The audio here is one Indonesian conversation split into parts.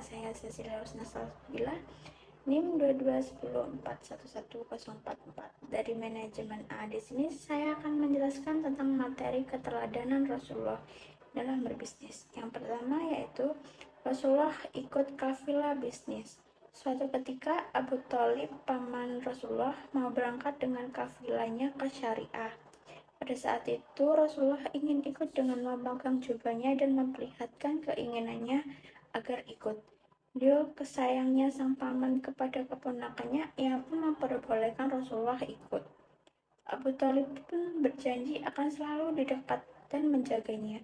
saya Cecilia Rusna Salsabila, NIM 2210411044 dari manajemen A. Di sini saya akan menjelaskan tentang materi keteladanan Rasulullah dalam berbisnis. Yang pertama yaitu Rasulullah ikut kafilah bisnis. Suatu ketika Abu Thalib, paman Rasulullah, mau berangkat dengan kafilahnya ke Syariah. Pada saat itu Rasulullah ingin ikut dengan memegang jubahnya dan memperlihatkan keinginannya agar ikut. Beliau kesayangnya sang paman kepada keponakannya, ia pun memperbolehkan Rasulullah ikut. Abu Thalib pun berjanji akan selalu di dekat dan menjaganya.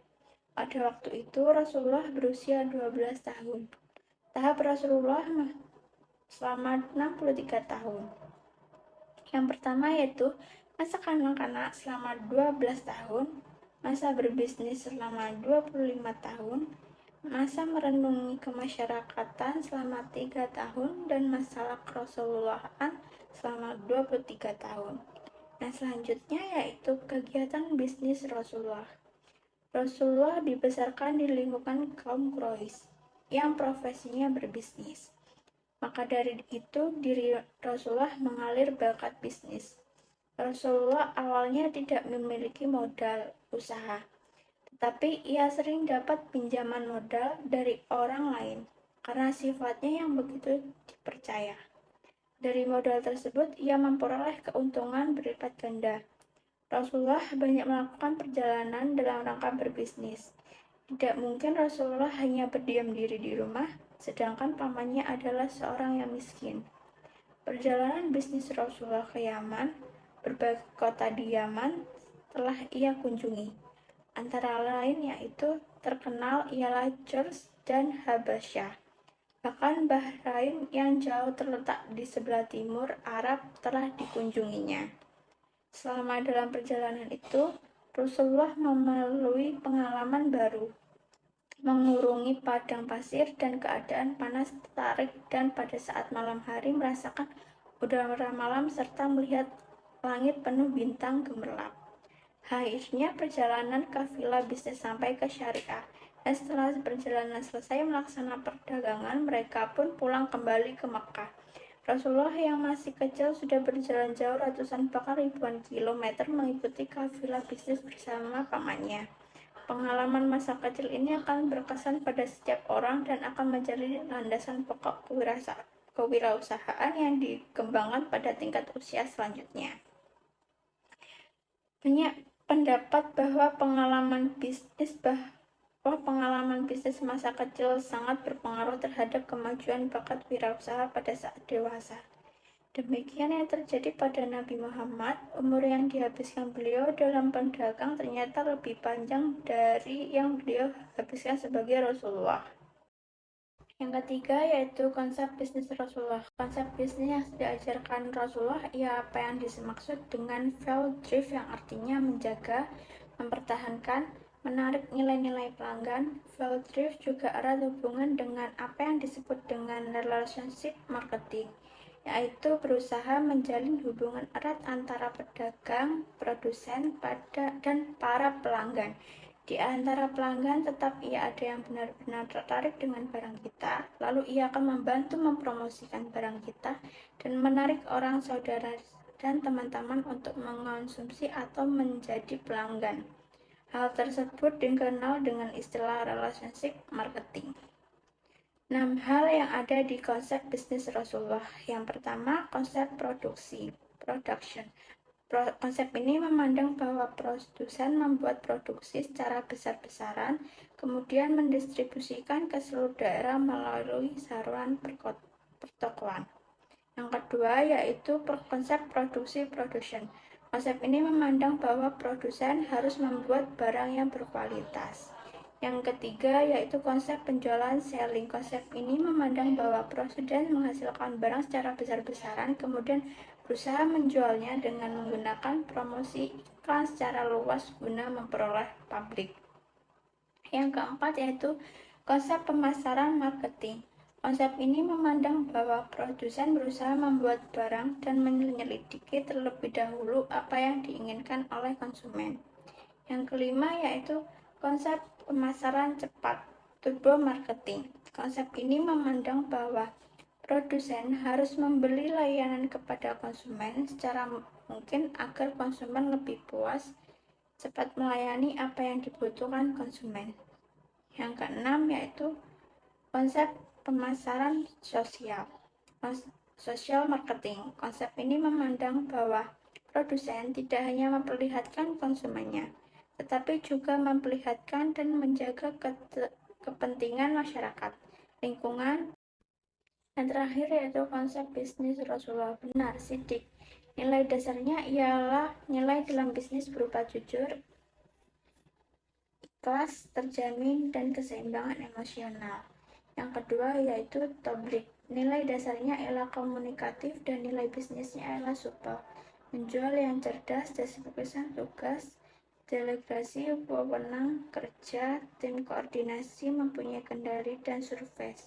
Pada waktu itu Rasulullah berusia 12 tahun. Tahap Rasulullah selama 63 tahun. Yang pertama yaitu masa kanak-kanak selama 12 tahun, masa berbisnis selama 25 tahun, masa merenungi kemasyarakatan selama 3 tahun, dan masa kerasulullahan selama 23 tahun. Nah, selanjutnya yaitu kegiatan bisnis Rasulullah. Rasulullah dibesarkan di lingkungan kaum Quraisy yang profesinya berbisnis. Maka dari itu diri Rasulullah mengalir bakat bisnis. Rasulullah awalnya tidak memiliki modal usaha, tetapi ia sering dapat pinjaman modal dari orang lain karena sifatnya yang begitu dipercaya. Dari modal tersebut ia memperoleh keuntungan berlipat ganda. Rasulullah banyak melakukan perjalanan dalam rangka berbisnis. Tidak mungkin Rasulullah hanya berdiam diri di rumah, sedangkan pamannya adalah seorang yang miskin. Perjalanan bisnis Rasulullah ke Yaman, berbagai kota di Yaman telah ia kunjungi. Antara lain yaitu terkenal ialah Jurs dan Habasyah. Bahkan Bahrain yang jauh terletak di sebelah timur Arab telah dikunjunginya. Selama dalam perjalanan itu, Rasulullah melalui pengalaman baru, mengurungi padang pasir dan keadaan panas terik, dan pada saat malam hari merasakan udara malam serta melihat langit penuh bintang gemerlap. Akhirnya perjalanan kafilah bisnis sampai ke Syariah, dan setelah perjalanan selesai melaksanakan perdagangan, mereka pun pulang kembali ke Makkah. Rasulullah yang masih kecil sudah berjalan jauh ratusan bahkan ribuan kilometer mengikuti kafilah bisnis bersama pamannya. Pengalaman masa kecil ini akan berkesan pada setiap orang dan akan menjadi landasan pokok kewirausahaan yang dikembangkan pada tingkat usia selanjutnya. Banyak pendapat bahwa pengalaman bisnis masa kecil sangat berpengaruh terhadap kemajuan bakat wirausaha pada saat dewasa. Demikian yang terjadi pada Nabi Muhammad. Umur yang dihabiskan beliau dalam berdagang ternyata lebih panjang dari yang beliau habiskan sebagai Rasulullah. Yang ketiga yaitu konsep bisnis Rasulullah. Konsep bisnis yang diajarkan Rasulullah ia apa yang dimaksud dengan value drive, yang artinya menjaga, mempertahankan, menarik nilai-nilai pelanggan. Value drive juga erat hubungan dengan apa yang disebut dengan relationship marketing, yaitu berusaha menjalin hubungan erat antara pedagang, produsen, dan para pelanggan. Di antara pelanggan tetap ia ada yang benar-benar tertarik dengan barang kita, lalu ia akan membantu mempromosikan barang kita dan menarik orang saudara dan teman-teman untuk mengonsumsi atau menjadi pelanggan. Hal tersebut dikenal dengan istilah relationship marketing. 6 hal yang ada di konsep bisnis Rasulullah. Yang pertama, konsep production. Konsep ini memandang bahwa produsen membuat produksi secara besar-besaran, kemudian mendistribusikan ke seluruh daerah melalui saluran pertokoan. Yang kedua, yaitu konsep production. Konsep ini memandang bahwa produsen harus membuat barang yang berkualitas. Yang ketiga yaitu konsep penjualan selling. Konsep ini memandang bahwa produsen menghasilkan barang secara besar-besaran, kemudian berusaha menjualnya dengan menggunakan promosi iklan secara luas guna memperoleh publik. Yang keempat yaitu konsep pemasaran marketing. Konsep ini memandang bahwa produsen berusaha membuat barang dan menyelidiki terlebih dahulu apa yang diinginkan oleh konsumen. Yang kelima yaitu konsep pemasaran cepat. turbo marketing. Konsep ini memandang bahwa produsen harus membeli layanan kepada konsumen secara mungkin agar konsumen lebih puas, cepat melayani apa yang dibutuhkan konsumen. Yang keenam yaitu konsep pemasaran sosial. Social marketing. Konsep ini memandang bahwa produsen tidak hanya memperlihatkan konsumennya, tetapi juga memperlihatkan dan menjaga kepentingan masyarakat, lingkungan, dan terakhir yaitu konsep bisnis Rasulullah. Benar, sidik. Nilai dasarnya ialah nilai dalam bisnis berupa jujur, ikhlas, terjamin, dan keseimbangan emosional. Yang kedua yaitu tobrik. Nilai dasarnya ialah komunikatif dan nilai bisnisnya ialah supel. Menjual yang cerdas, deskripsi tugas, delegasi, wewenang, kerja, tim koordinasi, mempunyai kendali, dan survei.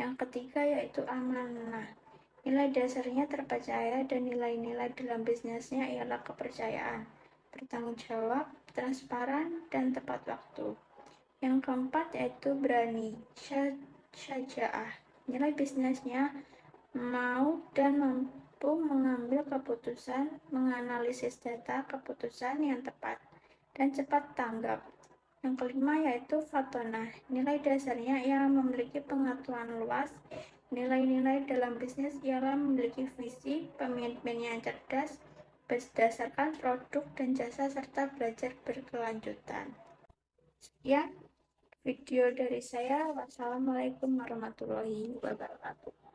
Yang ketiga yaitu amanah. Nilai dasarnya terpercaya dan nilai-nilai dalam bisnisnya ialah kepercayaan, bertanggung jawab, transparan, dan tepat waktu. Yang keempat yaitu berani, syaja'ah. Nilai bisnisnya mau dan mampu mengambil keputusan, menganalisis data keputusan yang tepat, dan cepat tanggap. Yang kelima yaitu fatonah. Nilai dasarnya ialah memiliki pengetahuan luas. Nilai-nilai dalam bisnis ialah memiliki visi, pemimpin yang cerdas, berdasarkan produk dan jasa, serta belajar berkelanjutan. Sekian video dari saya. Wassalamualaikum warahmatullahi wabarakatuh.